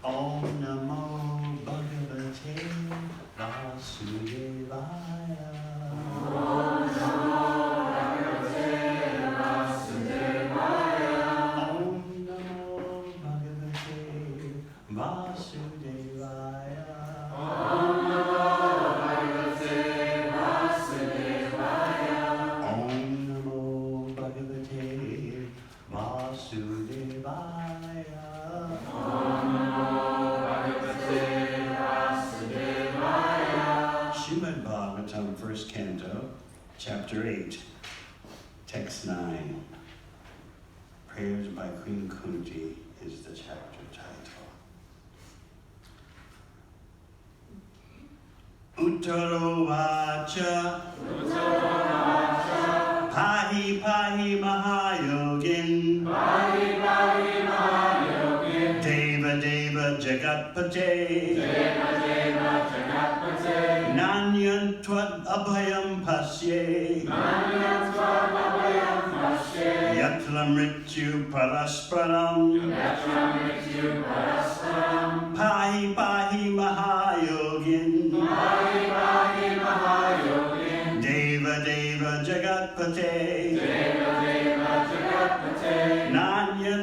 Om Namo Bhagavate Vasudevaya. Om Namo Bhagavate Vasudevaya. Om Namo Bhagavate Vasudevaya. Om Namo Bhagavate Vasudevaya. Om Namo Bhagavate Vasudevaya. Om Namo Bhagavate Vasudevaya. Srimad Bhagavatam, first canto, chapter 8, text 9. Prayers by Queen Kunti is the chapter title. Uttara vacha, pahi pahi mahayogin, Pahi Pahi Mahayogin. deva deva jagatpate, Deva Deva Jagatpate. nanyan tvad abhayam pasye, Nanyam Svam Abhayam Pashe. yatra mrityu parasparam, Yatra Mrityu Parasparam. pahi pahi mahayogin, Pahi Pahi Mahayogin. deva deva jagatpate, Deva Deva Jagatpate. nanyam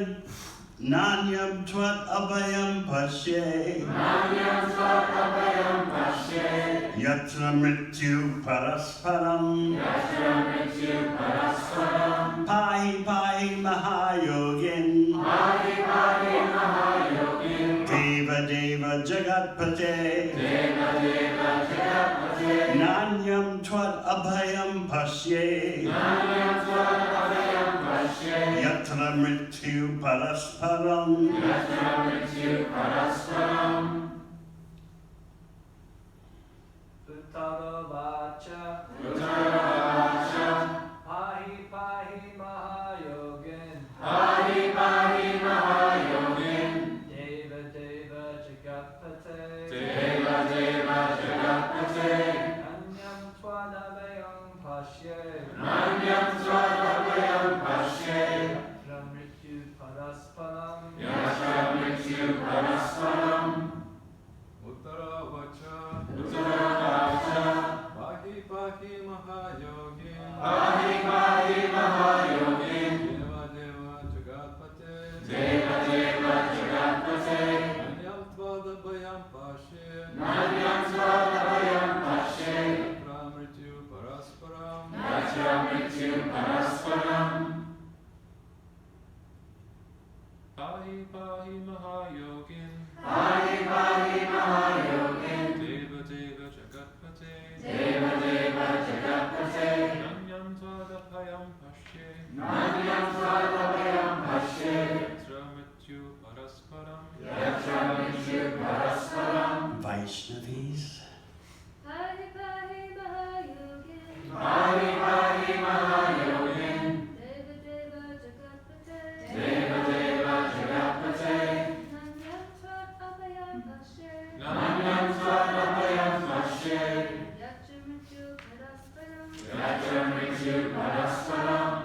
tvad abhayam pasye, Nanyam Svam Abhayam Pashe. yatra mrityu parasparam, Yatra Mrityu Parasparam. pahi pahi mahayogin, Pahi Pahi Mahayogin. deva deva jagatpate, Deva Deva Jagatpate. nanyam tvad abhayam pasye, Nanyam Svam Abhayam Pashe. yatra mrityu parasparam, Yatra Mrityu Parasparam. Uttara vacha, Uttara Vacha. pahi pahi mahayogin, Pahi Pahi Mahayogin. deva deva jagatpate, Deva Deva Jagatpate. anyam twadabhayam pasye, Nanyam Svam Abhayam Pashe. yatra mrityu parasparam, Yatra Mrityu Parasparam. Uttara vacha, Uttara Vacha. pahi pahi mahayogin, Pahi Pahi Mahayogin. deva deva jagatpate, Deva Deva Jagatpate. nanyam tvadabhayam pashe, Nanyam Svam Abhayam Pashe. yatra mrityu parasparam, Yatra Mrityu Parasparam. pahi pahi mahayogin, Pahi Pahi Mahayogin. deva deva jagatpate, Deva Deva Jagatpate. nanyam tvadabhayam pashe, Nanyam Svam Abhayam Pashe. yatra mrityu parasparam, Yatra Mrityu Parasparam. Vaishnavis. Pahi Pahi Mahayogin, Pahi Pahi Mahayogin. Deva Deva Jagatpate, Deva Deva Jagatpate. Nanyam Svat Abhayam Pashe, Nanyam Svam Abhayam Pashe. Yatra Mrityu Parasparam, Yatra Mrityu Parasparam.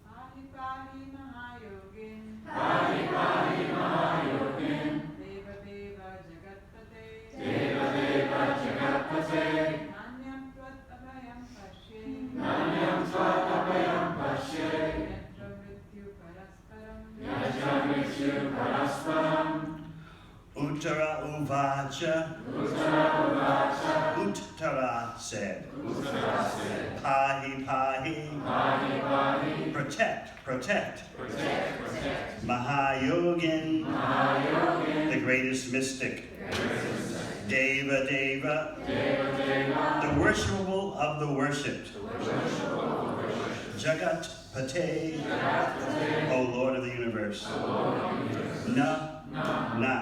Pahi Pahi Mahayogin, Pahi Pahi Mahayogin. Deva Deva Jagatpate, Deva Deva Jagatpate. Nanyam Tvat Abhayam Pashe, Nanyam Svat Abhayam Pashe. Yatra Mrityu Parasparam, Yatra Mrityu Parasparam. Uttara uvacha, Uttara Vacha. Uttara said, Uttara said. pahi pahi, Pahi Pahi. protect, protect, Protect, protect. Mahayogin, Mahayogin. the greatest mystic, Deva Deva, Deva Deva. the worshipable of the worshipped, Worshipful of worship. Jagat Pate, Jagatpate. O Lord of the universe, O Lord of the universe. na, Na. na,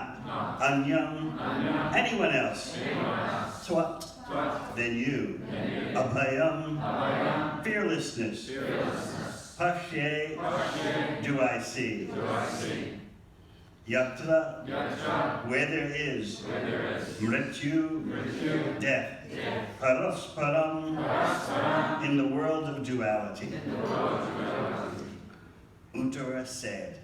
anyam, Nanyam. anyone else, Anyone else. swat, Tvat. then you, Then you. abhayam, Abhayam. fearlessness, Fearlessness. pashe, Pashe. do I see, Do I see. yatra, Yatra. where there is, Where there is. mrityu, Mrityu. death, Death. parasparam, Parasparam. in the world of duality. In the world of duality. Uttara said,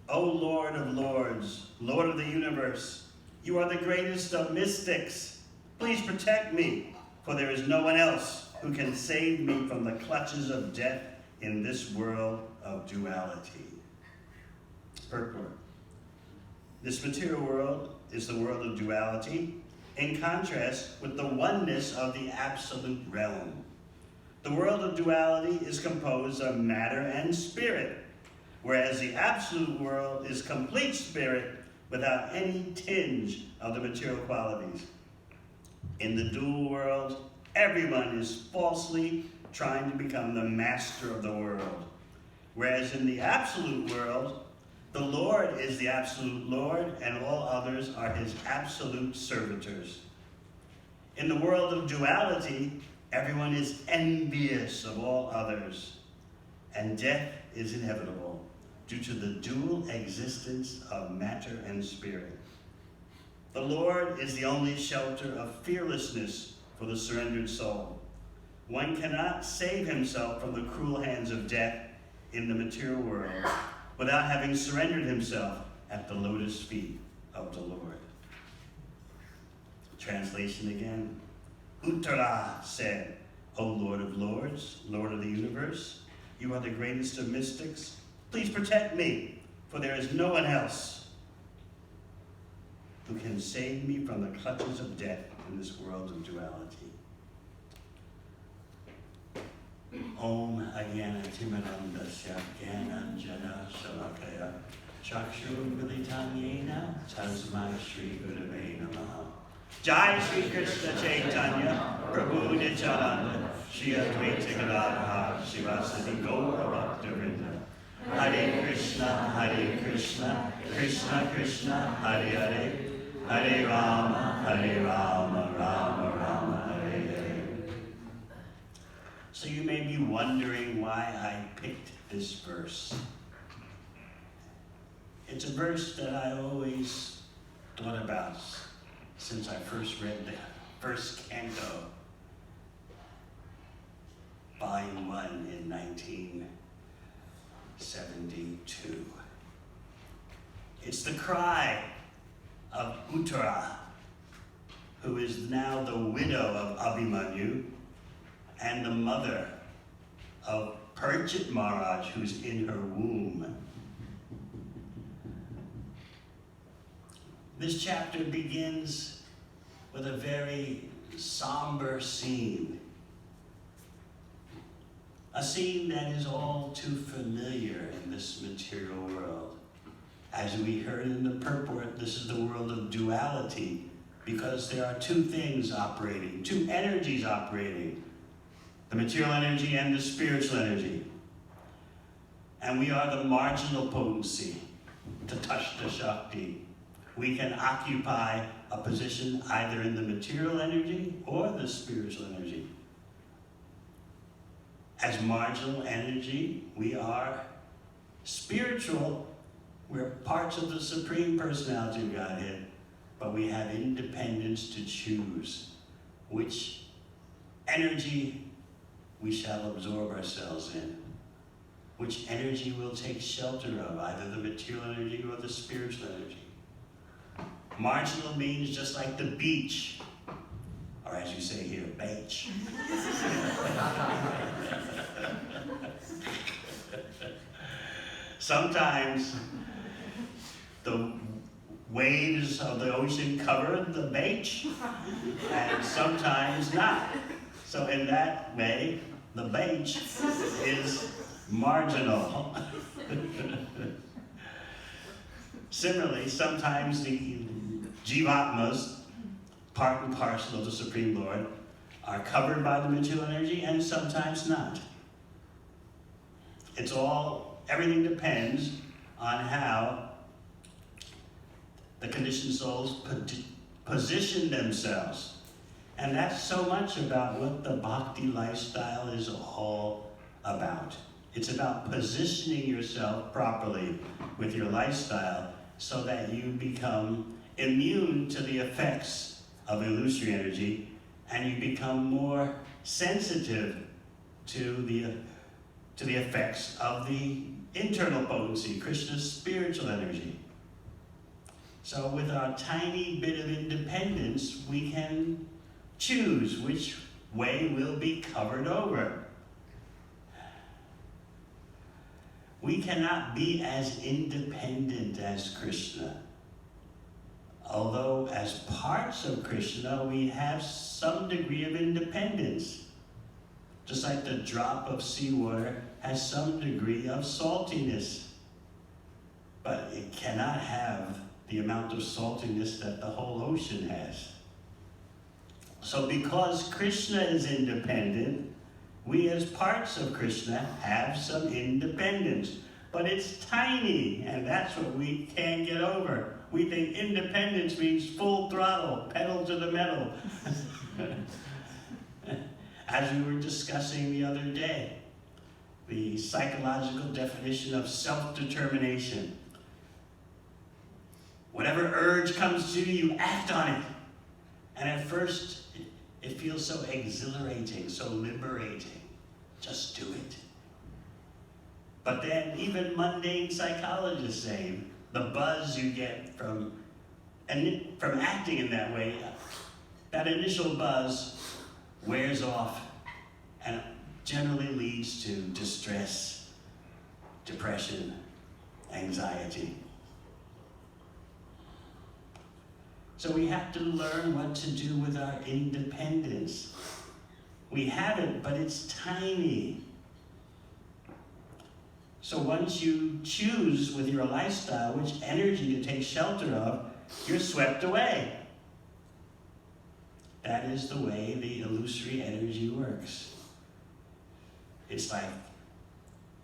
O Lord of Lords, Lord of the universe, you are the greatest of mystics. Please protect me, for there is no one else who can save me from the clutches of death in this world of duality. Purport. This material world is the world of duality, in contrast with the oneness of the absolute realm. The world of duality is composed of matter and spirit, whereas the absolute world is complete spirit without any tinge of the material qualities. In the dual world, everyone is falsely trying to become the master of the world, whereas in the absolute world, the Lord is the absolute Lord, and all others are his absolute servitors. In the world of duality, everyone is envious of all others, and death is inevitable due to the dual existence of matter and spirit. The Lord is the only shelter of fearlessness for the surrendered soul. One cannot save himself from the cruel hands of death in the material world without having surrendered himself at the lotus feet of the Lord. Translation again. Uttara said, O Lord of Lords, Lord of the universe, you are the greatest of mystics. Please protect me, for there is no one else who can save me from the clutches of death in this world of duality. Om Agyana Timarandasya Gyananjana Shalakaya Chakshurmilitam Yena Tasmai Shri Gurave Namaha. Jai Shri Krishna Chaitanya Prabhu Nityananda Shri Advaita Gadadhar Shivasati Gaura Bhakta-vrinda. Hare Krishna, Krishna Krishna, Hare Hare, Hare Rama, Rama Rama, Hare Hare. So you may be wondering why I picked this verse. It's a verse that I always thought about since I first read the first canto, volume 1 in 1972. It's the cry of Uttara, who is now the widow of Abhimanyu and the mother of Parikshit Maharaj, who's in her womb. This chapter begins with a very somber scene. A scene that is all too familiar in this material world. As we heard in the purport, this is the world of duality, because there are two things operating, two energies operating, the material energy and the spiritual energy. And we are the marginal potency, Tatashta Shakti. We can occupy a position either in the material energy or the spiritual energy. As marginal energy, we are spiritual. We're parts of the Supreme Personality of Godhead, but we have independence to choose which energy we shall absorb ourselves in, which energy we'll take shelter of, either the material energy or the spiritual energy. Marginal means just like the beach, or as you say here, beach. Sometimes the waves of the ocean cover the beach, and sometimes not. So in that way, the beach is marginal. Similarly, sometimes the jivatmas, part and parcel of the Supreme Lord, are covered by the material energy and sometimes not. Everything depends on how the conditioned souls position themselves. And that's so much about what the bhakti lifestyle is all about. It's about positioning yourself properly with your lifestyle so that you become immune to the effects of illusory energy and you become more sensitive to the effects of the internal potency, Krishna's spiritual energy. So with our tiny bit of independence, we can choose which way will be covered over. We cannot be as independent as Krishna. Although as parts of Krishna, we have some degree of independence. Just like the drop of seawater has some degree of saltiness. But it cannot have the amount of saltiness that the whole ocean has. So because Krishna is independent, we as parts of Krishna have some independence. But it's tiny, and that's what we can't get over. We think independence means full throttle, pedal to the metal. As we were discussing the other day, the psychological definition of self-determination. Whatever urge comes to you, you act on it. And at first, it feels so exhilarating, so liberating. Just do it. But then even mundane psychologists say the buzz you get from acting in that way, that initial buzz wears off and generally leads to distress, depression, anxiety. So we have to learn what to do with our independence. We have it, but it's tiny. So once you choose with your lifestyle which energy to take shelter of, you're swept away. That is the way the illusory energy works. It's like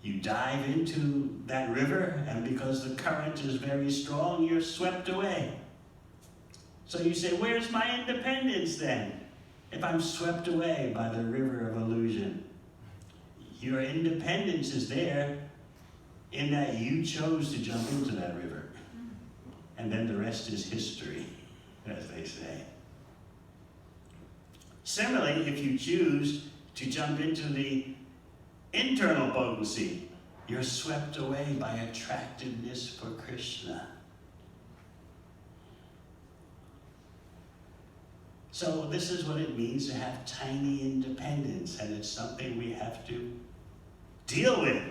you dive into that river, and because the current is very strong, you're swept away. So you say, where's my independence then? If I'm swept away by the river of illusion. Your independence is there in that you chose to jump into that river. And then the rest is history, as they say. Similarly, if you choose to jump into the internal potency, you're swept away by attractiveness for Krishna. So this is what it means to have tiny independence, and it's something we have to deal with.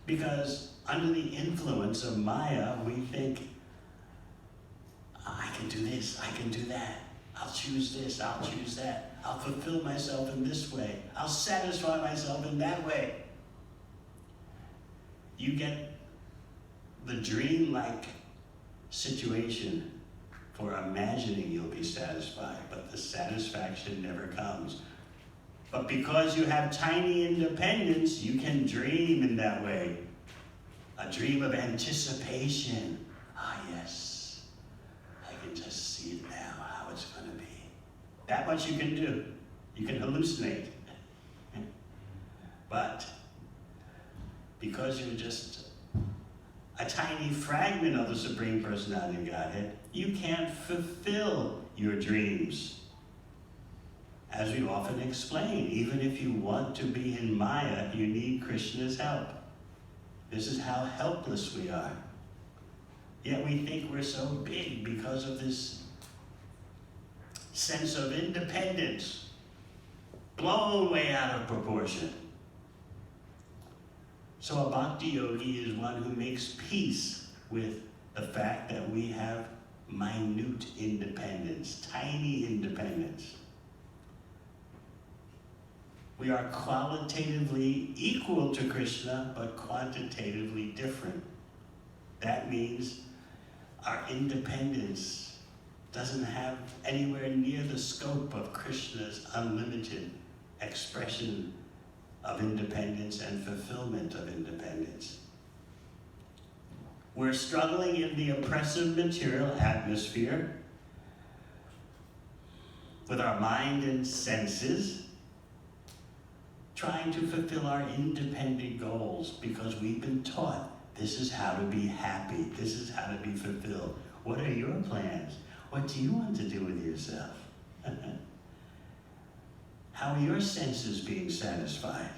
Because under the influence of Maya, we think, I can do this, I can do that. I'll choose this, I'll choose that. I'll fulfill myself in this way. I'll satisfy myself in that way. You get the dream-like situation for imagining you'll be satisfied, but the satisfaction never comes. But because you have tiny independence, you can dream in that way. A dream of anticipation. Ah, yes. I can just see it now, how it's going to be. That much you can do. You can hallucinate. But because you're just a tiny fragment of the Supreme Personality of Godhead, you can't fulfill your dreams. As we often explain, even if you want to be in Maya, you need Krishna's help. This is how helpless we are. Yet we think we're so big because of this sense of independence, blown way out of proportion. So a bhakti yogi is one who makes peace with the fact that we have minute independence, tiny independence. We are qualitatively equal to Krishna, but quantitatively different. That means our independence doesn't have anywhere near the scope of Krishna's unlimited expression of independence and fulfillment of independence. We're struggling in the oppressive material atmosphere with our mind and senses, trying to fulfill our independent goals because we've been taught this is how to be happy, this is how to be fulfilled. What are your plans? What do you want to do with yourself? How are your senses being satisfied?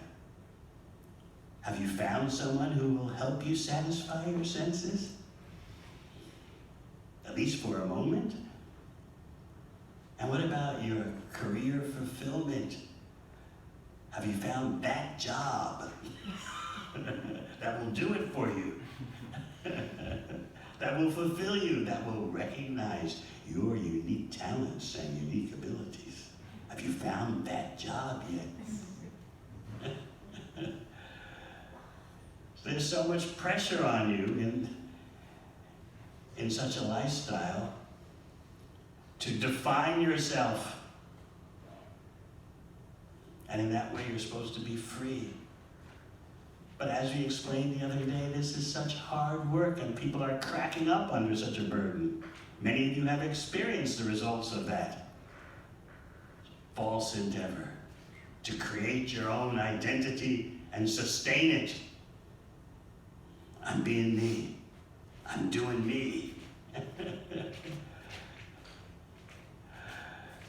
Have you found someone who will help you satisfy your senses? At least for a moment? And what about your career fulfillment? Have you found that job that will do it for you? That will fulfill you, that will recognize your unique talents and unique abilities. Have you found that job yet? There's so much pressure on you in such a lifestyle to define yourself. And in that way, you're supposed to be free. But as we explained the other day, this is such hard work, and people are cracking up under such a burden. Many of you have experienced the results of that false endeavor to create your own identity and sustain it. I'm being me. I'm doing me.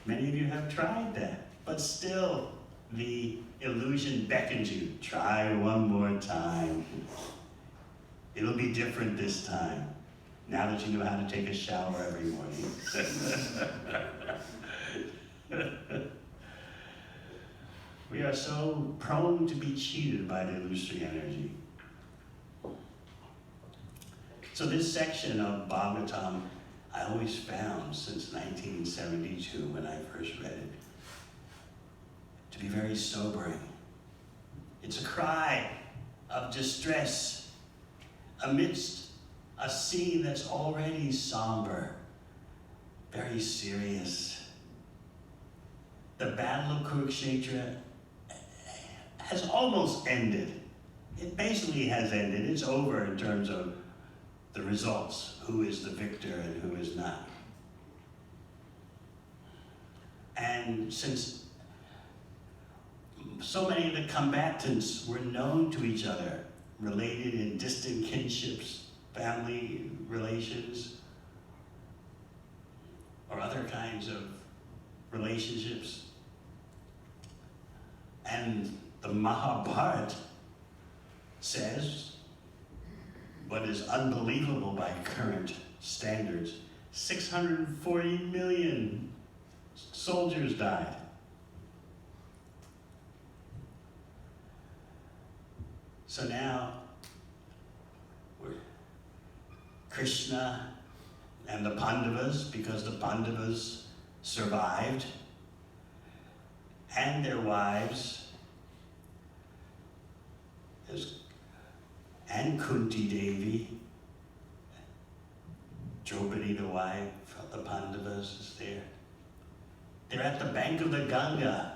Many of you have tried that, but still the illusion beckons you. Try one more time. It'll be different this time, now that you know how to take a shower every morning. We are so prone to be cheated by the illusory energy. So this section of Bhagavatam, I always found since 1972 when I first read it, to be very sobering. It's a cry of distress amidst a scene that's already somber, very serious. The Battle of Kurukshetra has almost ended. It basically has ended. It's over in terms of the results, who is the victor and who is not. And since so many of the combatants were known to each other, related in distant kinships, family relations, or other kinds of relationships, and the Mahabharata says, what is unbelievable by current standards, 640 million soldiers died. So now, Krishna and the Pandavas, because the Pandavas survived, and their wives, and Kunti Devi, Draupadi, the wife of the Pandavas, is there. They're at the bank of the Ganga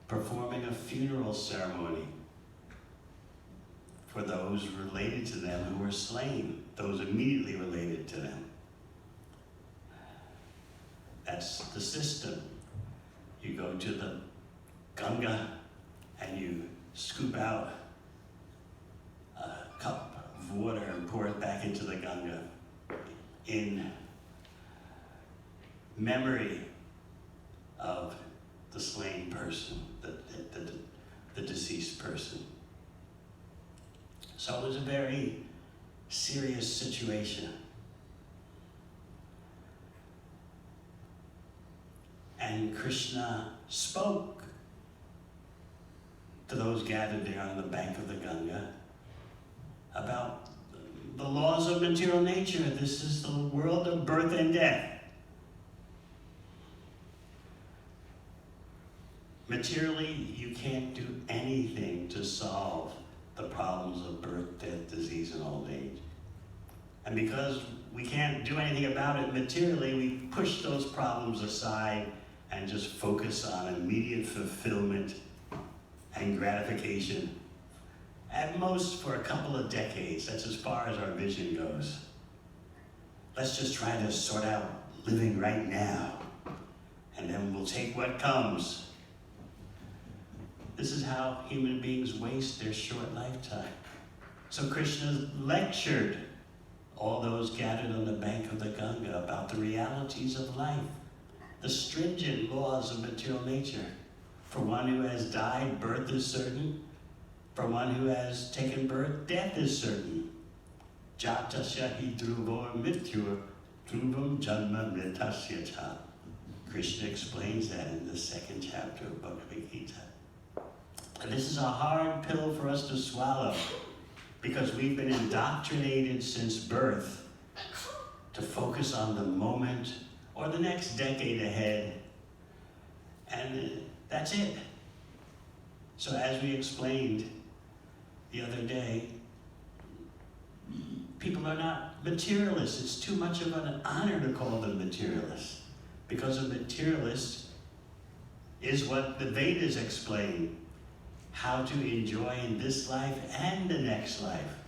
performing a funeral ceremony for those related to them who were slain, those immediately related to them. That's the system. You go to the Ganga and you scoop out a cup of water and pour it back into the Ganga in memory of the slain person, the deceased person. So it was a very serious situation. And Krishna spoke to those gathered there on the bank of the Ganga about the laws of material nature. This is the world of birth and death. Materially, you can't do anything to solve the problems of birth, death, disease, and old age. And because we can't do anything about it materially, we push those problems aside and just focus on immediate fulfillment and gratification. At most for a couple of decades. That's as far as our vision goes. Let's just try to sort out living right now, and then we'll take what comes. This is how human beings waste their short lifetime. So Krishna lectured all those gathered on the bank of the Ganga about the realities of life, the stringent laws of material nature. For one who has died, birth is certain, For one who has taken birth, death is certain. Jatasya hi dhruvo mrityur dhruvam janma mritasya cha. Krishna explains that in the second chapter of Bhagavad Gita. And this is a hard pill for us to swallow because we've been indoctrinated since birth to focus on the moment or the next decade ahead. And that's it. So as we explained the other day, people are not materialists. It's too much of an honor to call them materialists, because a materialist is what the Vedas explain, how to enjoy in this life and the next life,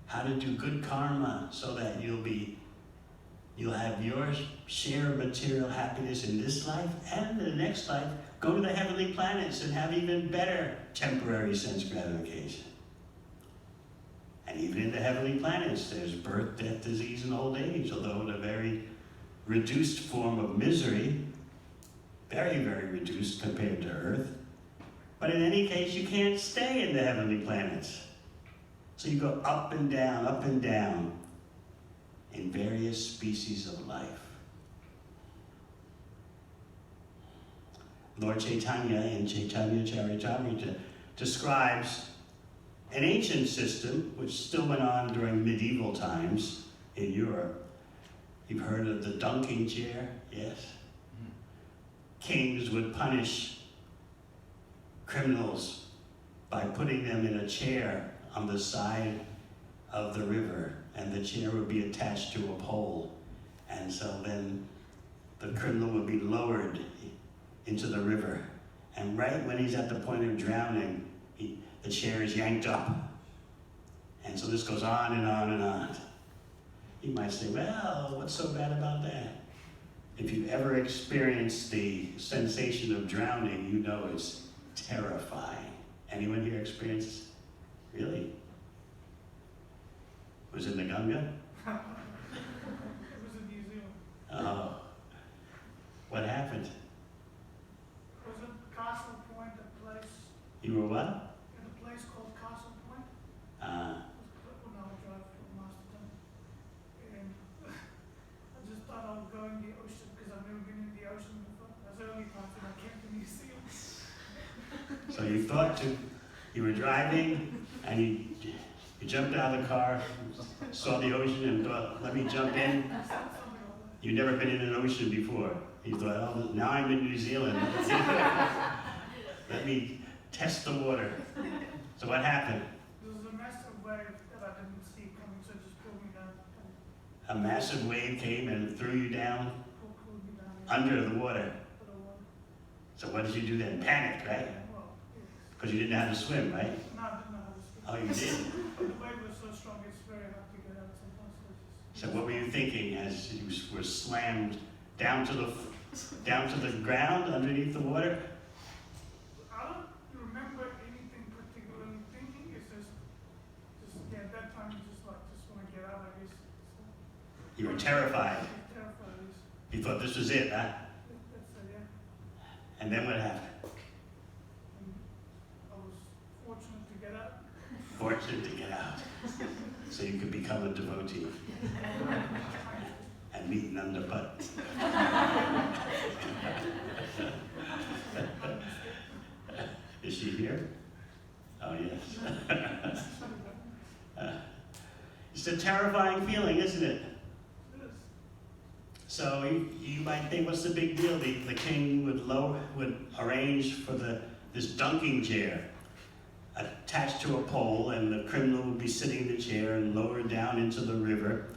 how to do good karma so that you'll have your share of material happiness in this life and in the next life, go to the heavenly planets and have even better temporary sense gratification. And even in the heavenly planets, there's birth, death, disease, and old age, although in a very reduced form of misery, very, very reduced compared to Earth. But in any case, you can't stay in the heavenly planets. So you go up and down in various species of life. Lord Chaitanya in Chaitanya Charitamrita describes an ancient system which still went on during medieval times in Europe. You've heard of the dunking chair, yes? Kings would punish criminals by putting them in a chair on the side of the river, and the chair would be attached to a pole. And so then the criminal would be lowered into the river. And right when he's at the point of drowning, the chair is yanked up. And so this goes on and on and on. You might say, well, what's so bad about that? If you've ever experienced the sensation of drowning, you know it's terrifying. Anyone here experienced? Really? Was it in the Ganga? It was in New Zealand. Oh. What happened? It was at Castle Point, a place, You were what? in a place called Castle Point. Ah. It was when I would drive from Masterton. And I just thought I would go in the ocean because I've never been in the ocean before. That's the only time that I came to New Zealand. So you thought you were driving and you jumped out of the car, saw the ocean and thought, let me jump in. Something like that. You've never been in an ocean before. You thought, oh, now I'm in New Zealand. Let me test the water. So what happened? There was a massive wave that I didn't see coming, so it just pulled me down. A massive wave came and threw you down Pulled me down under the water. to the water. So what did you do then? Panic, right? Well, yes. Because you didn't know how to swim, right? No, I didn't know how to swim. Oh, you did? But the wave was so strong, it's very hard to get out sometimes. So what were you thinking as you were slammed down to the ground underneath the water? I don't remember anything particularly thinking. It's just yeah, at that time you just want to get out, I guess. So, You were terrified. terrified. You thought this was it, huh? That's yeah. And then what happened? And I was fortunate to get out. Fortunate to get out. So you could become a devotee and meet none but. Is she here? Oh, yes. It's a terrifying feeling, isn't it? It is. So you might think, what's the big deal? The king would arrange for this dunking chair attached to a pole, and the criminal would be sitting in the chair and lowered down into the river,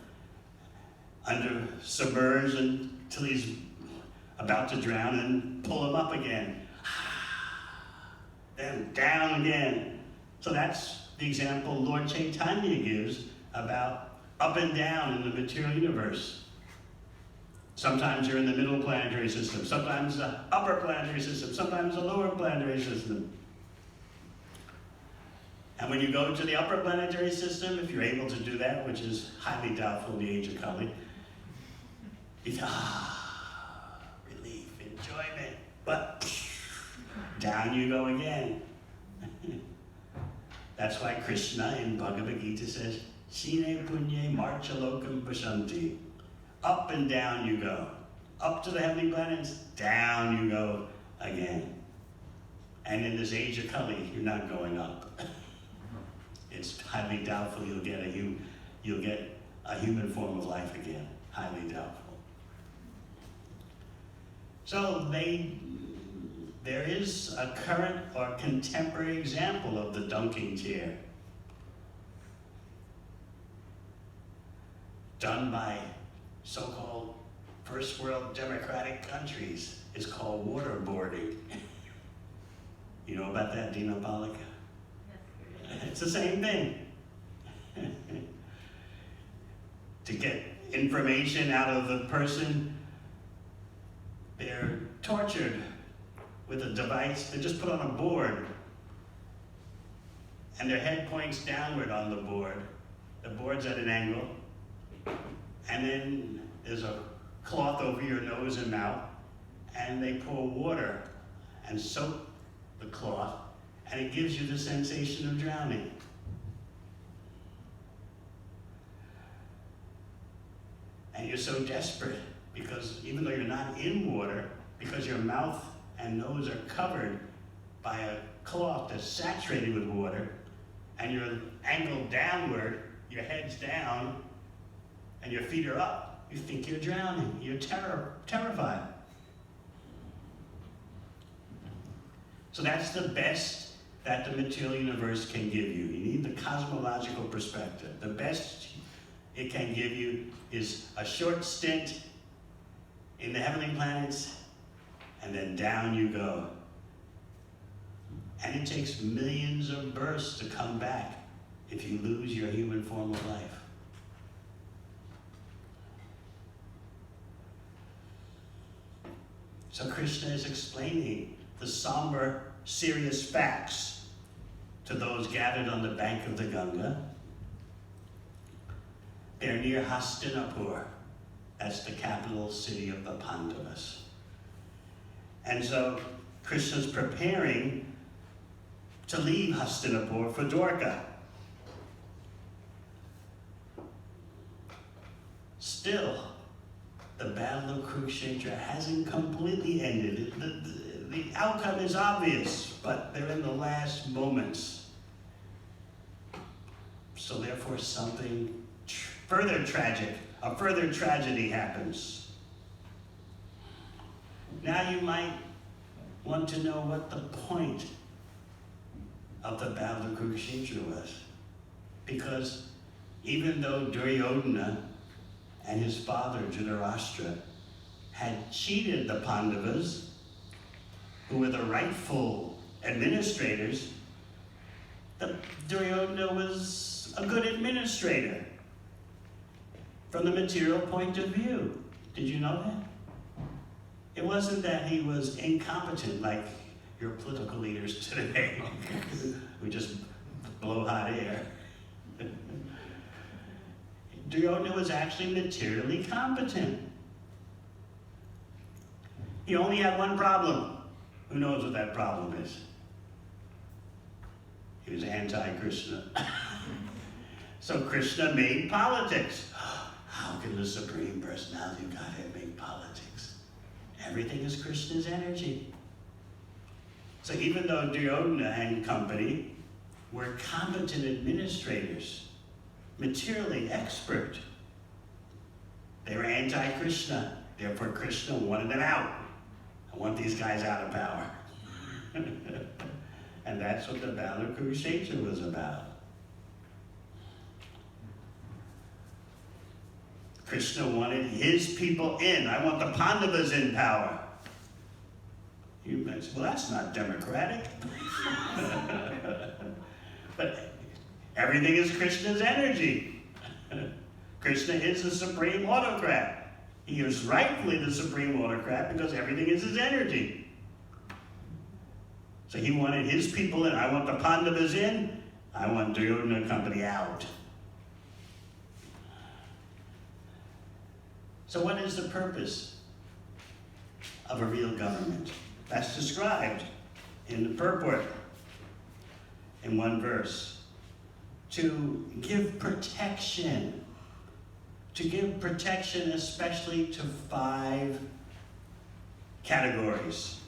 submerged until he's about to drown, and pull him up again. Then down again. So that's the example Lord Chaitanya gives about up and down in the material universe. Sometimes you're in the middle planetary system, sometimes the upper planetary system, sometimes the lower planetary system. And when you go to the upper planetary system, if you're able to do that, which is highly doubtful in the age of Kali, you feel, relief, enjoyment, but down you go again. That's why Krishna in Bhagavad Gita says, Sine punye marchalokam pashanti. Up and down you go. Up to the heavenly planets, down you go again. And in this age of Kali, you're not going up. It's highly doubtful you'll get a human form of life again. Highly doubtful. So there is a current or contemporary example of the dunking chair done by so-called first world democratic countries. It's called waterboarding. You know about that, Dina Pollock? It's the same thing. To get information out of the person, they're tortured with a device. They're just put on a board, and their head points downward on the board. The board's at an angle, and then there's a cloth over your nose and mouth, and they pour water and soak the cloth, and it gives you the sensation of drowning. And you're so desperate because even though you're not in water, because your mouth and nose are covered by a cloth that's saturated with water, and you're angled downward, your head's down, and your feet are up, you think you're drowning. You're terrified. So that's the best that the material universe can give you. You need the cosmological perspective. The best it can give you is a short stint in the heavenly planets, and then down you go. And it takes millions of births to come back if you lose your human form of life. So Krishna is explaining the somber, serious facts to those gathered on the bank of the Ganga. They're near Hastinapur. That's the capital city of the Pandavas. And so Krishna's preparing to leave Hastinapur for Dwarka. Still, the battle of Kurukshetra hasn't completely ended. The outcome is obvious, but they're in the last moments. So therefore something further tragic, a further tragedy happens. Now you might want to know what the point of the battle of Kurukshetra was. Because even though Duryodhana and his father Yudhisthira had cheated the Pandavas, who were the rightful administrators, Duryodhana was a good administrator from the material point of view. Did you know that? It wasn't that he was incompetent like your political leaders today who just blow hot air. Duryodhana was actually materially competent. He only had one problem. Who knows what that problem is? He was anti-Krishna. So Krishna made politics. How can the Supreme Personality of Godhead make politics? Everything is Krishna's energy. So even though Duryodhana and company were competent administrators, materially expert, they were anti-Krishna. Therefore Krishna wanted them out. I want these guys out of power. And that's what the battle of Kurukshetra was about. Krishna wanted his people in. I want the Pandavas in power. You might say, well, that's not democratic. But everything is Krishna's energy. Krishna is the supreme autocrat. He is rightfully the supreme autocrat because everything is his energy. So he wanted his people in. I want the Pandavas in. I want Duryodhana and company out. So what is the purpose of a real government? That's described in the purport in one verse. to give protection. To give protection especially to 5 categories.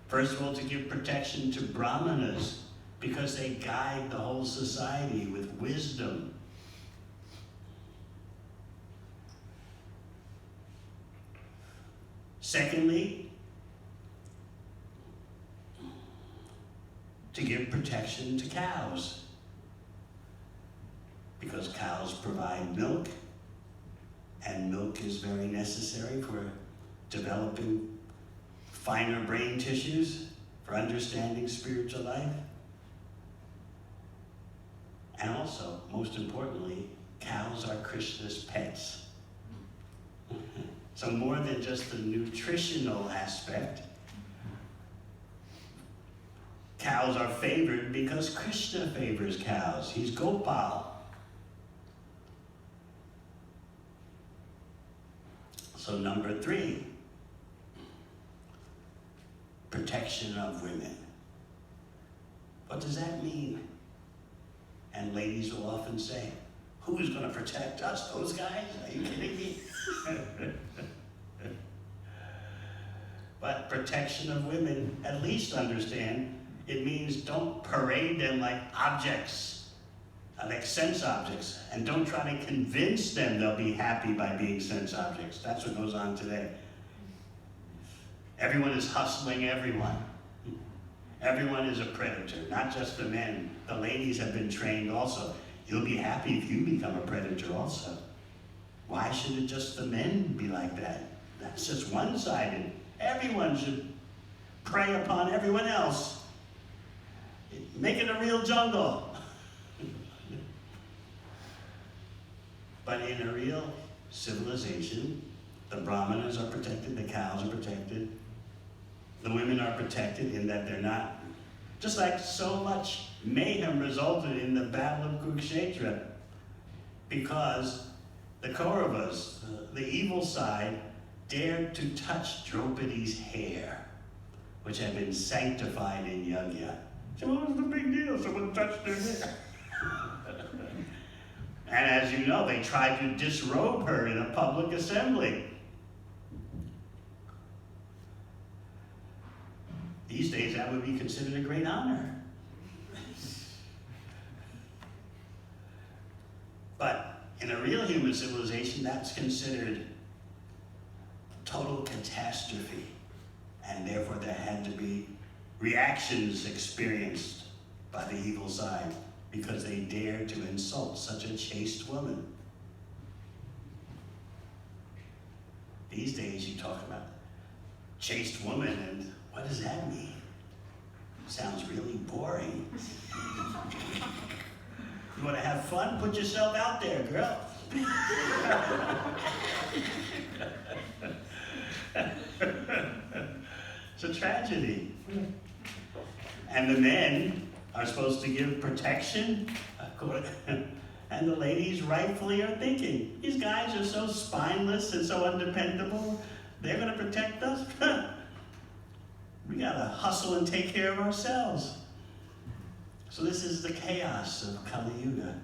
First of all, to give protection to brahmanas, because they guide the whole society with wisdom. Secondly, to give protection to cows, because cows provide milk, and milk is very necessary for developing finer brain tissues, for understanding spiritual life. And also, most importantly, cows are Krishna's pets. So more than just the nutritional aspect, cows are favored because Krishna favors cows. He's Gopal. So number 3, protection of women. What does that mean? And ladies will often say, who's going to protect us? Those guys? Are you kidding me? But protection of women, at least understand, it means don't parade them like objects, like sense objects, and don't try to convince them they'll be happy by being sense objects. That's what goes on today. Everyone is hustling everyone. Everyone is a predator, not just the men. The ladies have been trained also. You'll be happy if you become a predator also. Why should it just the men be like that? That's just one-sided. Everyone should prey upon everyone else. Make it a real jungle. But in a real civilization, the brahmanas are protected, the cows are protected, the women are protected in that they're not. Just like so much mayhem resulted in the Battle of Kurukshetra, because the Kauravas, the evil side, dared to touch Draupadi's hair, which had been sanctified in yajna. So what was the big deal? Someone touched their hair. And as you know, they tried to disrobe her in a public assembly. These days, that would be considered a great honor. But in a real human civilization, that's considered total catastrophe. And therefore, there had to be reactions experienced by the evil side because they dared to insult such a chaste woman. These days, you talk about chaste woman, and what does that mean? Sounds really boring. You want to have fun? Put yourself out there, girl. It's a tragedy. And the men are supposed to give protection, and the ladies rightfully are thinking, these guys are so spineless and so undependable, they're going to protect us? We got to hustle and take care of ourselves. So this is the chaos of Kali Yuga.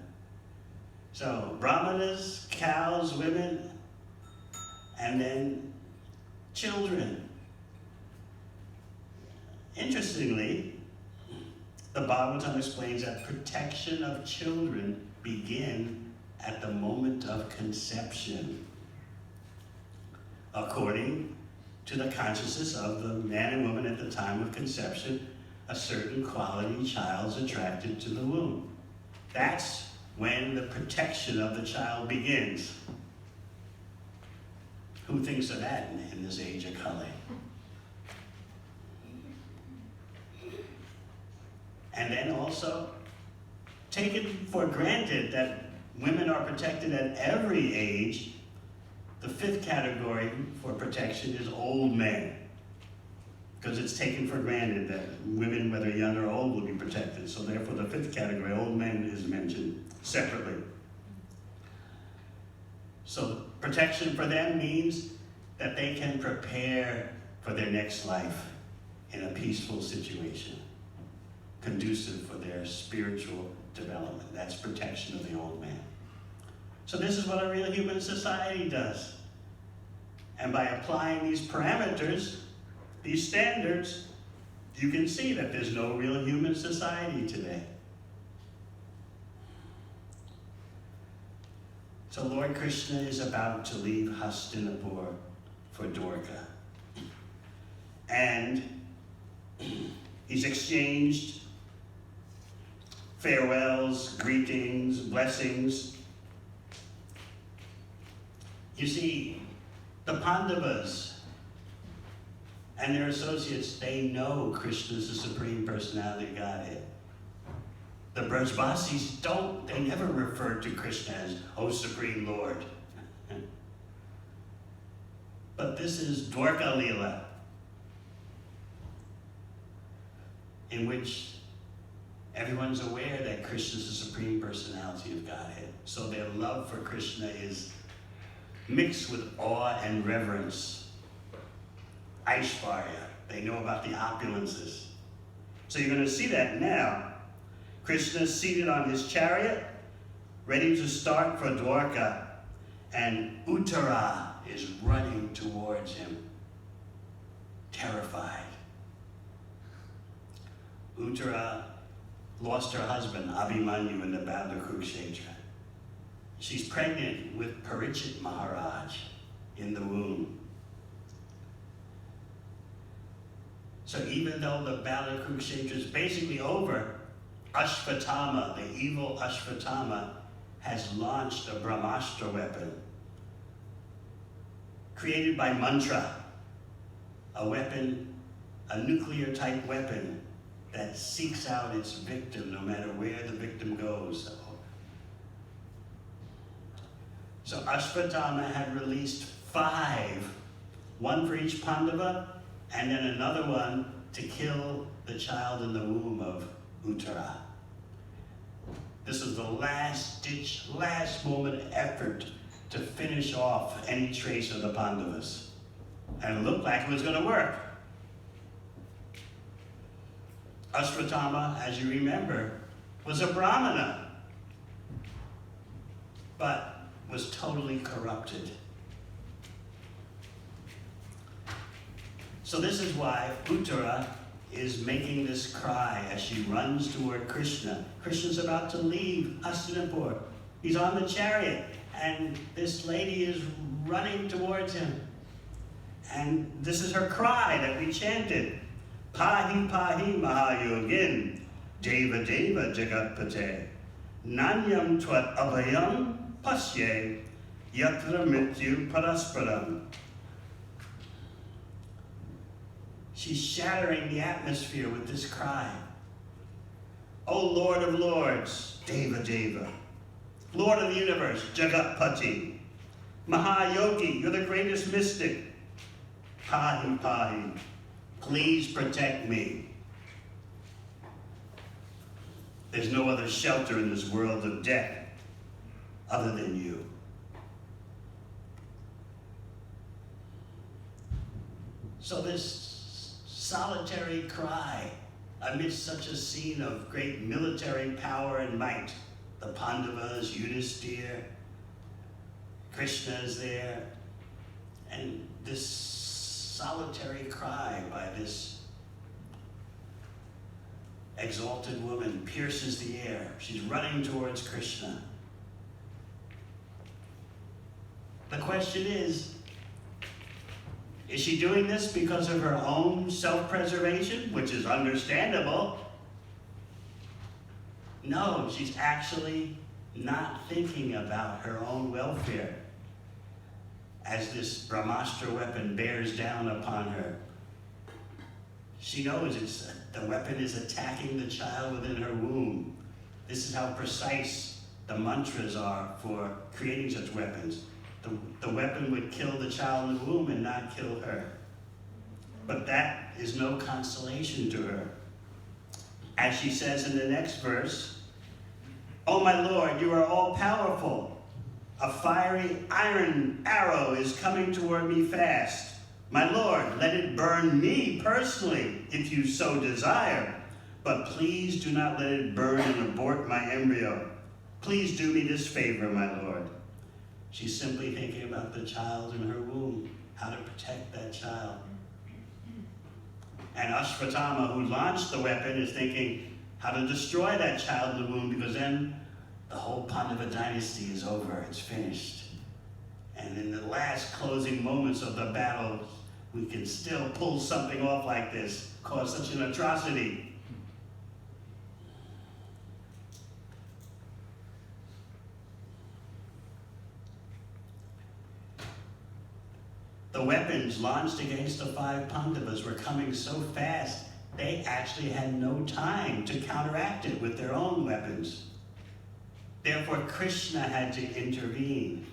So brahmanas, cows, women, and then children. Interestingly, the Bhagavatam explains that protection of children begin at the moment of conception, according to the consciousness of the man and woman at the time of conception. A certain quality child's attracted to the womb. That's when the protection of the child begins. Who thinks of that in this age of Kali? And then also, take it for granted that women are protected at every age. The 5th category for protection is old men, because it's taken for granted that women, whether young or old, will be protected. So therefore, the 5th category, old men, is mentioned separately. So protection for them means that they can prepare for their next life in a peaceful situation, conducive for their spiritual development. That's protection of the old man. So this is what a real human society does. And by applying these parameters, these standards, you can see that there's no real human society today. So Lord Krishna is about to leave Hastinapur for Dwarka. And he's exchanged farewells, greetings, blessings. You see, the Pandavas and their associates, they know Krishna is the Supreme Personality of Godhead. The Brajbasis don't, they never refer to Krishna as, "Oh, Supreme Lord." But this is Dwarka Leela, in which everyone's aware that Krishna is the Supreme Personality of Godhead. So their love for Krishna is mixed with awe and reverence. Aishvarya, they know about the opulences. So you're going to see that now. Krishna is seated on his chariot, ready to start for Dwarka, and Uttara is running towards him, terrified. Uttara lost her husband, Abhimanyu, in the battle of Kurukshetra. She's pregnant with Parikshit Maharaj in the womb. So even though the battle of Kurukshetra is basically over, Ashvatthama, the evil Ashvatthama, has launched a Brahmastra weapon created by mantra, a weapon, a nuclear type weapon that seeks out its victim no matter where the victim goes. So Ashvatthama had released 5, one for each Pandava, and then another one to kill the child in the womb of Uttara. This was the last-ditch, last-moment effort to finish off any trace of the Pandavas. And it looked like it was going to work. Ashvatthama, as you remember, was a Brahmana, but was totally corrupted. So this is why Uttara is making this cry as she runs toward Krishna. Krishna's about to leave Hastinapur. He's on the chariot, and this lady is running towards him. And this is her cry that we chanted. Pahi pahi mahayogin, deva deva jagatpate, nanyam tvat abhayam pasye, yatra mrityu parasparam. She's shattering the atmosphere with this cry. O Lord of Lords, Deva Deva, Lord of the universe, Jagatpati, Mahayogi, you're the greatest mystic. Pahi Pahi, please protect me. There's no other shelter in this world of death other than you. So this solitary cry amidst such a scene of great military power and might. The Pandavas, Yudhisthira, Krishna is there, and this solitary cry by this exalted woman pierces the air. She's running towards Krishna. The question is she doing this because of her own self-preservation, which is understandable? No, she's actually not thinking about her own welfare as this Brahmastra weapon bears down upon her. She knows the weapon is attacking the child within her womb. This is how precise the mantras are for creating such weapons. The weapon would kill the child in the womb and not kill her. But that is no consolation to her. As she says in the next verse, "O my Lord, you are all-powerful. A fiery iron arrow is coming toward me fast. My Lord, let it burn me personally, if you so desire. but please do not let it burn and abort my embryo. Please do me this favor, my Lord. She's simply thinking about the child in her womb, how to protect that child. And Ashvatthama, who launched the weapon, is thinking how to destroy that child in the womb, because then the whole Pandava dynasty is over, it's finished. And in the last closing moments of the battle, we can still pull something off like this, cause such an atrocity. The weapons launched against the 5 Pandavas were coming so fast, they actually had no time to counteract it with their own weapons. Therefore, Krishna had to intervene.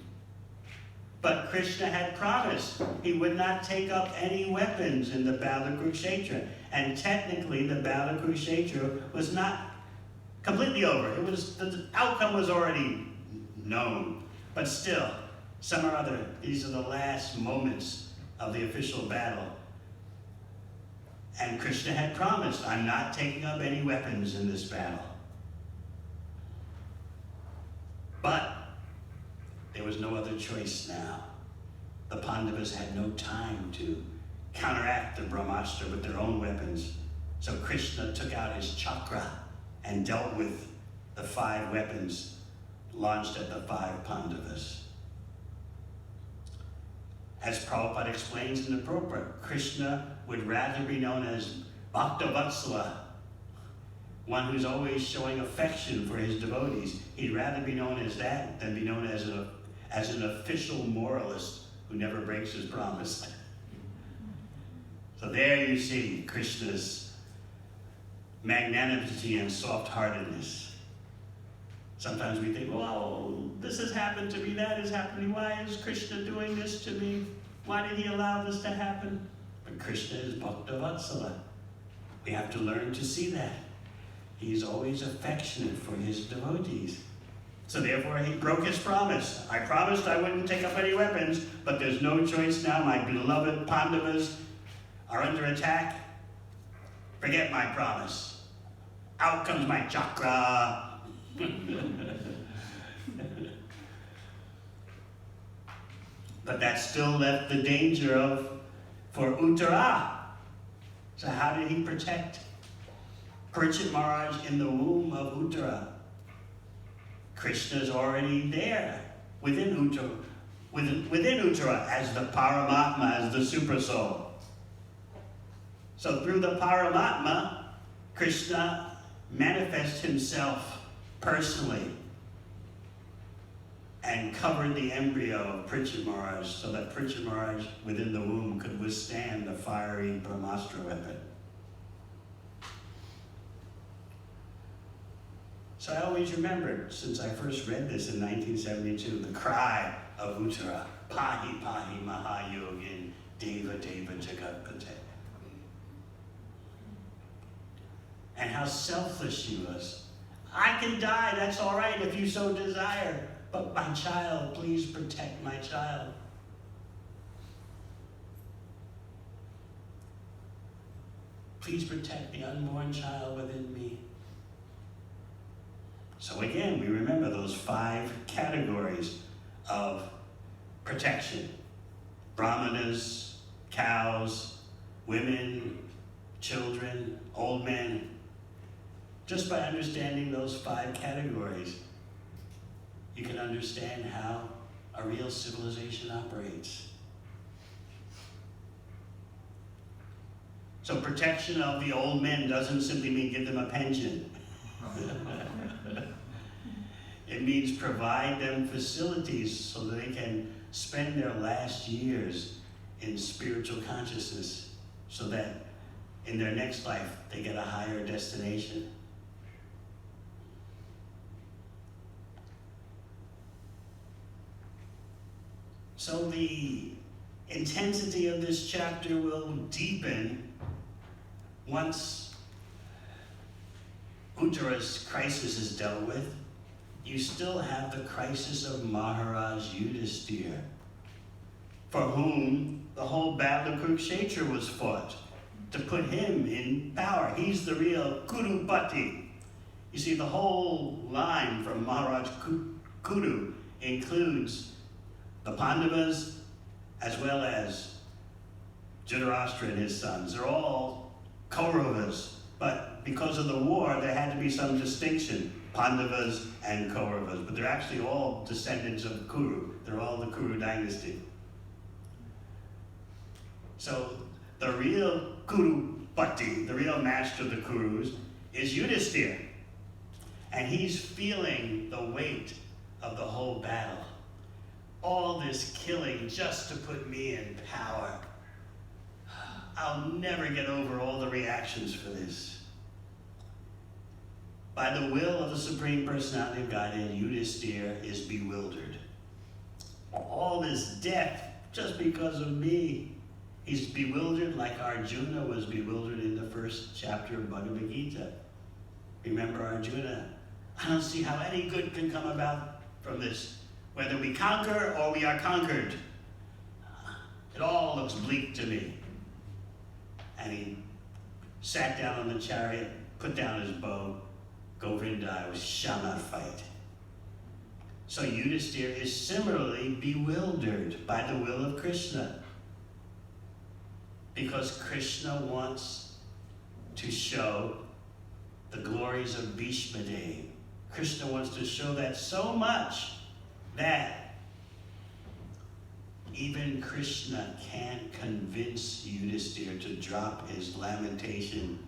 But Krishna had promised he would not take up any weapons in the battle of Kurukshetra. And technically, the battle of Kurukshetra was not completely over. The outcome was already known. But still, some or other, these are the last moments of the official battle. And Krishna had promised, I'm not taking up any weapons in this battle. But there was no other choice now. The Pandavas had no time to counteract the Brahmastra with their own weapons. So Krishna took out his chakra and dealt with the 5 weapons launched at the 5 Pandavas. As Prabhupada explains in the Prabhupada, Krishna would rather be known as Bhaktavatsala, one who's always showing affection for his devotees. He'd rather be known as that than be known as an official moralist who never breaks his promise. So there you see Krishna's magnanimity and soft-heartedness. Sometimes we think, well, this has happened to me, that has happened to me. Why is Krishna doing this to me? Why did he allow this to happen? But Krishna is Bhaktavatsala. We have to learn to see that. He's always affectionate for his devotees. So therefore, he broke his promise. I promised I wouldn't take up any weapons, but there's no choice now. My beloved Pandavas are under attack. Forget my promise. Out comes my chakra. But that still left the danger for Uttara. So how did he protect Parikshit Maharaj in the womb of Uttara? Krishna's already there within Uttara as the Paramatma, as the Super Soul. So through the Paramatma, Krishna manifests himself personally and covered the embryo of Parikshit Maharaj so that Parikshit Maharaj within the womb could withstand the fiery Brahmastra weapon. So I always remembered, since I first read this in 1972, the cry of Uttara, Pahi Pahi Mahayogin Deva Deva Jagatpate. And how selfless she was. I can die, that's all right if you so desire, but my child, please protect my child. Please protect the unborn child within me. So again, we remember those 5 categories of protection. Brahmanas, cows, women, children, old men. Just by understanding those 5 categories, you can understand how a real civilization operates. So protection of the old men doesn't simply mean give them a pension. It means provide them facilities so that they can spend their last years in spiritual consciousness so that in their next life they get a higher destination. So the intensity of this chapter will deepen once Uttara's crisis is dealt with. You still have the crisis of Maharaj Yudhisthira, for whom the whole battle of Kurukshetra was fought. to put him in power. He's the real Kurupati. You see, the whole line from Maharaj Kuru includes the Pandavas as well as Yudhisthira and his sons. They're all Kauravas, but because of the war, there had to be some distinction, Pandavas and Kauravas, but they're actually all descendants of Kuru. They're all the Kuru dynasty. So the real Kurupati, the real master of the Kurus, is Yudhisthira. And he's feeling the weight of the whole battle. All this killing just to put me in power. I'll never get over all the reactions for this. By the will of the Supreme Personality of Godhead, Yudhisthira is bewildered. All this death just because of me. He's bewildered like Arjuna was bewildered in the first chapter of Bhagavad Gita. Remember Arjuna? I don't see how any good can come about from this. Whether we conquer or we are conquered. It all looks bleak to me. And he sat down on the chariot, put down his bow. Govinda, I shall not fight. So Yudhisthira is similarly bewildered by the will of Krishna. Because Krishna wants to show the glories of Bhishma Dev. Krishna wants to show that so much that even Krishna can't convince Yudhisthira to drop his lamentation.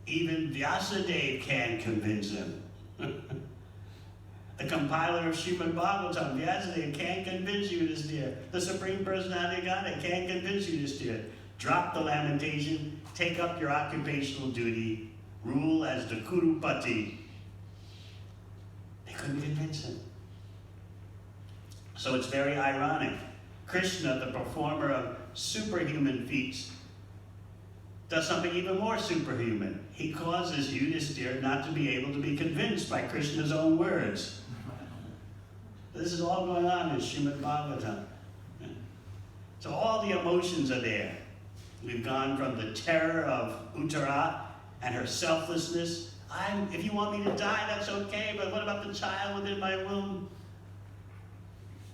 Even Vyasadeva can't convince him. The compiler of Srimad Bhagavatam, Vyasadeva, can't convince Yudhisthira. The Supreme Personality of Godhead can't convince Yudhisthira. Drop the lamentation, take up your occupational duty, rule as the Kurupati. They couldn't convince him. So it's very ironic. Krishna, the performer of superhuman feats, does something even more superhuman. He causes Yudhisthira not to be able to be convinced by Krishna's own words. This is all going on in Srimad Bhagavatam. So all the emotions are there. We've gone from the terror of Uttara and her selflessness. If you want me to die, that's okay, but what about the child within my womb?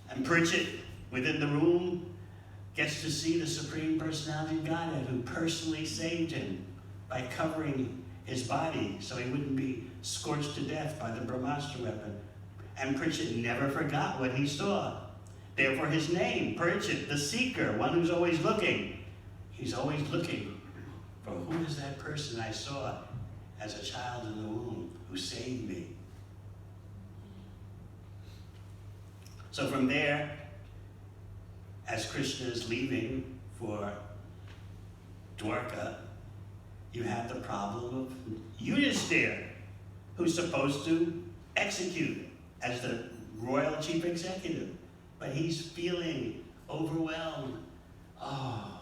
And Pritchett, within the room, gets to see the Supreme Personality of Godhead who personally saved him by covering his body so he wouldn't be scorched to death by the Brahmastra weapon. And Pritchett never forgot what he saw. Therefore his name, Pritchett, the seeker, one who's always looking. He's always looking for who is that person I saw as a child in the womb who saved me. So from there, as Krishna is leaving for Dwarka, you have the problem of Yudhisthira, who's supposed to execute as the royal chief executive. But he's feeling overwhelmed. Oh,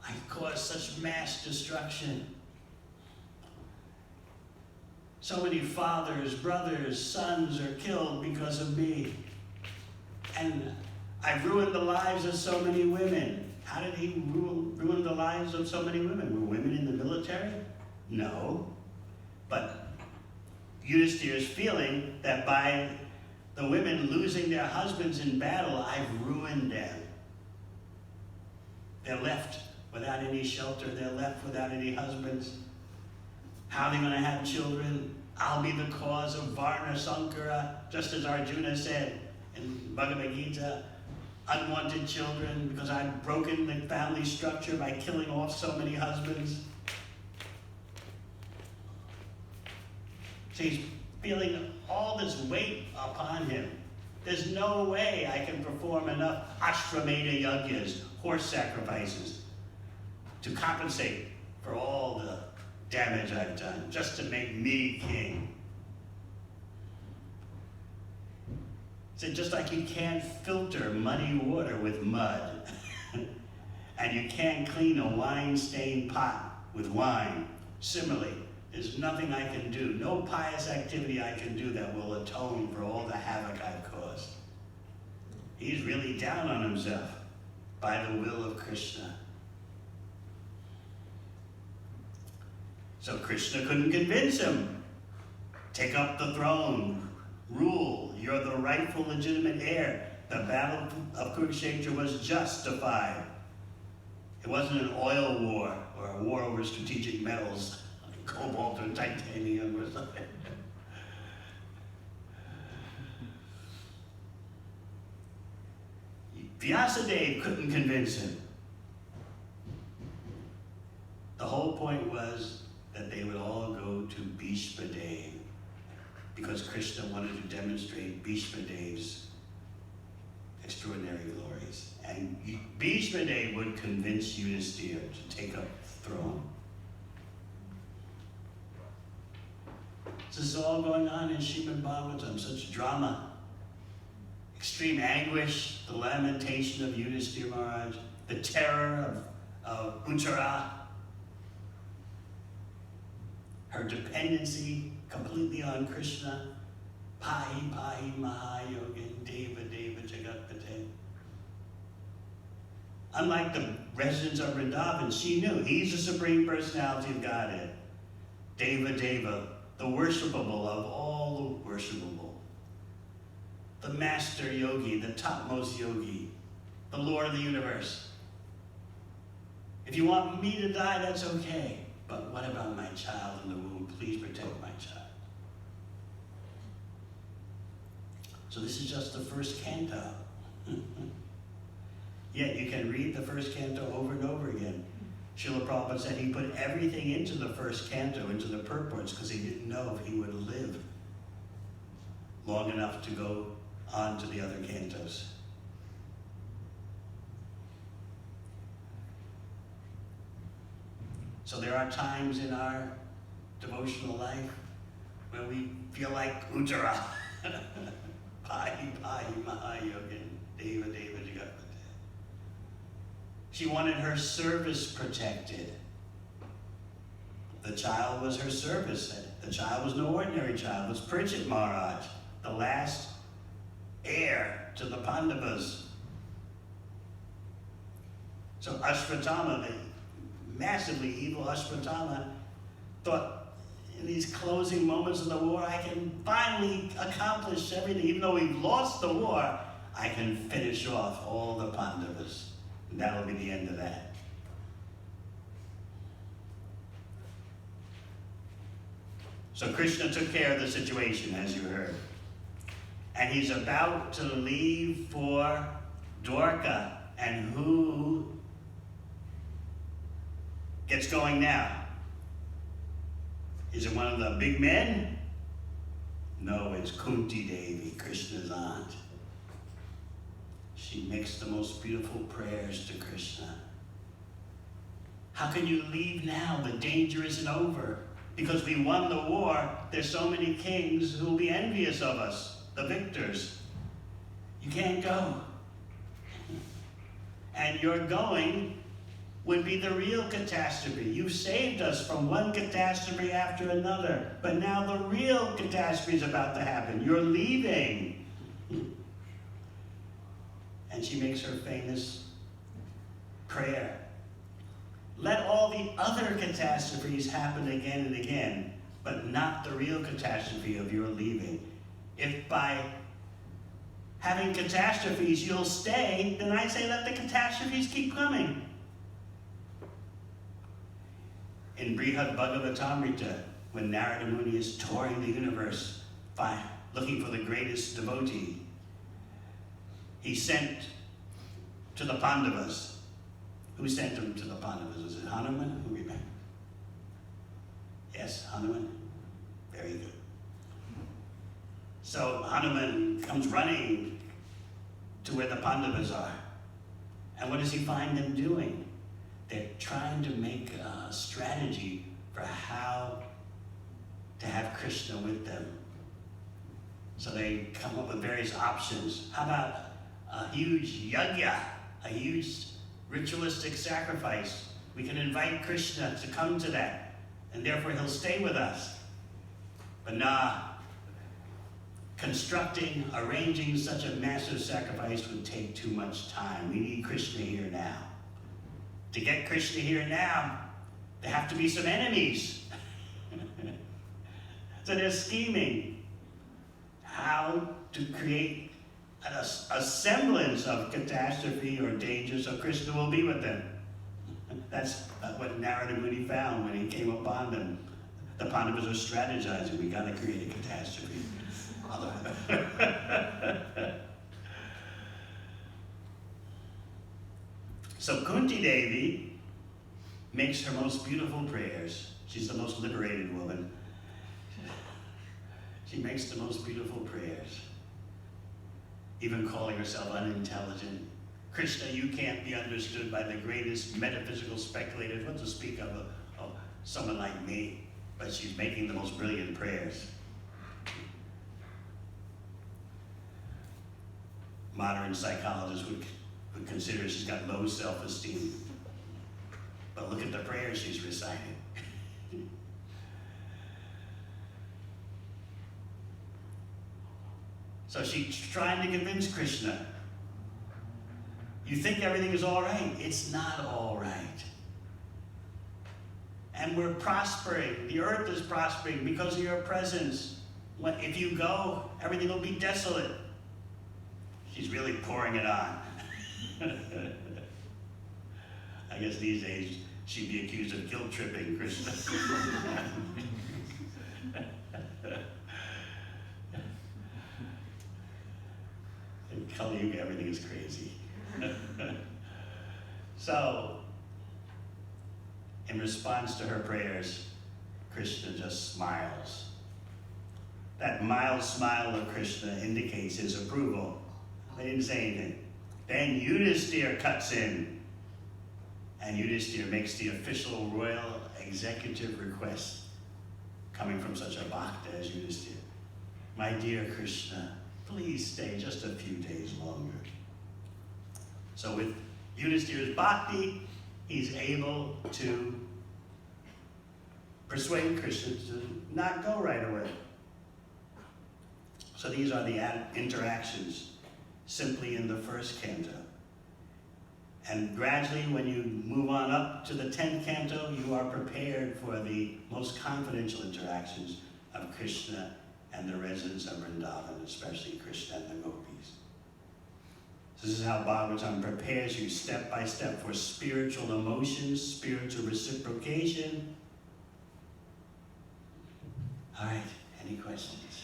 I caused such mass destruction. So many fathers, brothers, sons are killed because of me. And I've ruined the lives of so many women. How did he ruin the lives of so many women? Were women in the military? No. But Yudhisthira is feeling that by the women losing their husbands in battle, I've ruined them. They're left without any shelter. They're left without any husbands. How are they going to have children? I'll be the cause of Varna Sankara, just as Arjuna said in Bhagavad Gita. Unwanted children because I've broken the family structure by killing off so many husbands. So he's feeling all this weight upon him. There's no way I can perform enough Ashramedha yajnas, horse sacrifices, to compensate for all the damage I've done, just to make me king. He said, just like you can't filter muddy water with mud, and you can't clean a wine-stained pot with wine, similarly, there's nothing I can do, no pious activity I can do that will atone for all the havoc I've caused. He's really down on himself by the will of Krishna. So Krishna couldn't convince him. Take up the throne, rule, you're the rightful legitimate heir. The battle of Kurukshetra was justified. It wasn't an oil war or a war over strategic metals, like cobalt or titanium or something. Vyasadeva couldn't convince him. The whole point was that they would all go to Bhishma Dev because Krishna wanted to demonstrate Bhishma Dev's extraordinary glories. And Bhishma Dev would convince Yudhisthira to take up the throne. This is all going on in Srimad Bhagavatam, such drama. Extreme anguish, the lamentation of Yudhisthira Maharaj, the terror of Uttara, her dependency completely on Krishna, Pahi Pahi Mahayogin, Deva Deva Jagatpate. Unlike the residents of Vrindavan, she knew he's the Supreme Personality of Godhead. Deva Deva, the worshipable of all the worshipable. The master yogi, the topmost yogi, the Lord of the universe. If you want me to die, that's okay. But what about my child in the womb? Please protect my child. So this is just the first canto. Yet you can read the first canto over and over again. Srila Prabhupada said he put everything into the first canto, into the purports, because he didn't know if he would live long enough to go on to the other cantos. So there are times in our devotional life when we feel like Uttara. Pahi Pahi Mahayogin, Deva Deva Jagatpate. She wanted her service protected. The child was her service. The child was no ordinary child. It was Parikshit Maharaj, the last heir to the Pandavas. So Ashvatthama, the massively evil Ashvatthama, thought in these closing moments of the war, I can finally accomplish everything. Even though we've lost the war, I can finish off all the Pandavas. And that'll be the end of that. So Krishna took care of the situation, as you heard. And he's about to leave for Dwarka. And who gets going now? Is it one of the big men? No, it's Kunti Devi, Krishna's aunt. She makes the most beautiful prayers to Krishna. How can you leave now? The danger isn't over. Because we won the war, there's so many kings who will be envious of us, the victors. You can't go. And your going would be the real catastrophe. You've saved us from one catastrophe after another, but now the real catastrophe is about to happen. You're leaving. And she makes her famous prayer. Let all the other catastrophes happen again and again, but not the real catastrophe of your leaving. If by having catastrophes you'll stay, then I say let the catastrophes keep coming. In Brihad Bhagavatamrita, when Narada Muni is touring the universe, looking for the greatest devotee, he sent to the Pandavas. Who sent him to the Pandavas? Was it Hanuman? Who remember? Yes, Hanuman? Very good. So Hanuman comes running to where the Pandavas are. And what does he find them doing? They're trying to make a strategy for how to have Krishna with them. So they come up with various options. How about a huge yajna, a huge ritualistic sacrifice? We can invite Krishna to come to that, and therefore he'll stay with us. But nah, constructing, arranging such a massive sacrifice would take too much time. We need Krishna here now. To get Krishna here now, there have to be some enemies. So they're scheming how to create a semblance of catastrophe or danger so Krishna will be with them. That's what Narada Muni found when he came upon them. The Pandavas were strategizing. We got to create a catastrophe. So Kunti Devi makes her most beautiful prayers. She's the most liberated woman. She makes the most beautiful prayers, even calling herself unintelligent. Krishna, you can't be understood by the greatest metaphysical speculators, what to speak of someone like me. But she's making the most brilliant prayers. Modern psychologists would consider she's got low self-esteem. But look at the prayers she's reciting. So she's trying to convince Krishna. You think everything is all right. It's not all right. And we're prospering. The earth is prospering because of your presence. If you go, everything will be desolate. She's really pouring it on. I guess these days she'd be accused of guilt tripping Krishna. In Kali Yuga, everything is crazy. So, in response to her prayers, Krishna just smiles. That mild smile of Krishna indicates his approval. They didn't say anything. Then Yudhisthira cuts in, and Yudhisthira makes the official royal executive request coming from such a bhakta as Yudhisthira. My dear Krishna, please stay just a few days longer. So with Yudhisthira's bhakti, he's able to persuade Krishna to not go right away. So these are the interactions simply in the first canto. And gradually, when you move on up to the 10th canto, you are prepared for the most confidential interactions of Krishna and the residents of Vrindavan, especially Krishna and the gopis. So this is how Bhagavatam prepares you step by step for spiritual emotions, spiritual reciprocation. All right, any questions?